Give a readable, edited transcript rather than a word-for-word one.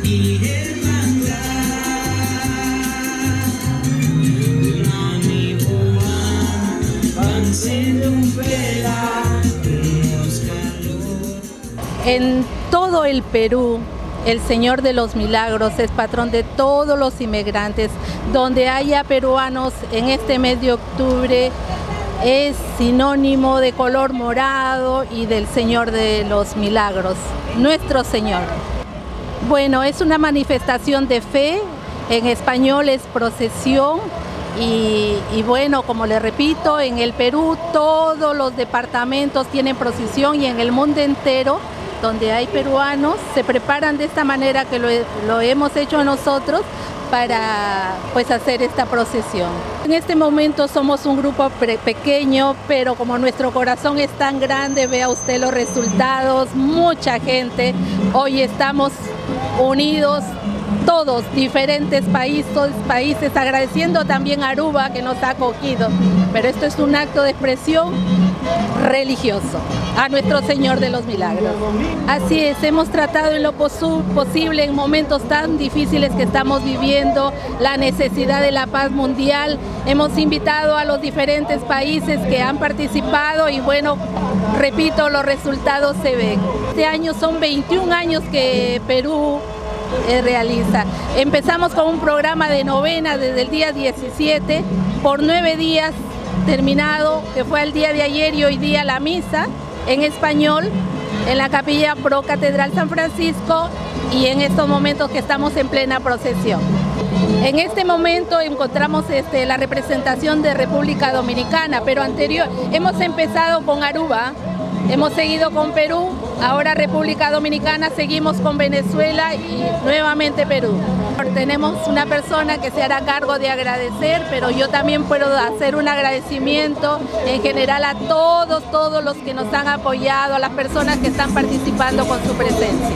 y hermandad. Nami Boam, Panselum Vela, unos calor. En todo el Perú, el Señor de los Milagros es patrón de todos los inmigrantes. Donde haya peruanos en este mes de octubre es sinónimo de color morado y del Señor de los Milagros, nuestro Señor. Bueno, es una manifestación de fe, en español es procesión y bueno, como le repito, en el Perú todos los departamentos tienen procesión y en el mundo entero, donde hay peruanos, se preparan de esta manera que lo hemos hecho nosotros para pues hacer esta procesión. En este momento somos un grupo pequeño, pero como nuestro corazón es tan grande, vea usted los resultados, mucha gente. Hoy estamos unidos, todos, diferentes países, agradeciendo también a Aruba que nos ha acogido. Pero esto es un acto de expresión religioso a nuestro Señor de los Milagros. Así es, hemos tratado en lo posible en momentos tan difíciles que estamos viviendo, la necesidad de la paz mundial. Hemos invitado a los diferentes países que han participado y bueno, repito, los resultados se ven. Este año son 21 años que Perú realiza. Empezamos con un programa de novena desde el día 17 por 9 días terminado, que fue el día de ayer y hoy día la misa en español en la Capilla Pro Catedral San Francisco y en estos momentos que estamos en plena procesión. En este momento encontramos la representación de República Dominicana, pero hemos empezado con Aruba, hemos seguido con Perú, ahora República Dominicana, seguimos con Venezuela y nuevamente Perú. Tenemos una persona que se hará cargo de agradecer, pero yo también puedo hacer un agradecimiento en general a todos los que nos han apoyado, a las personas que están participando con su presencia.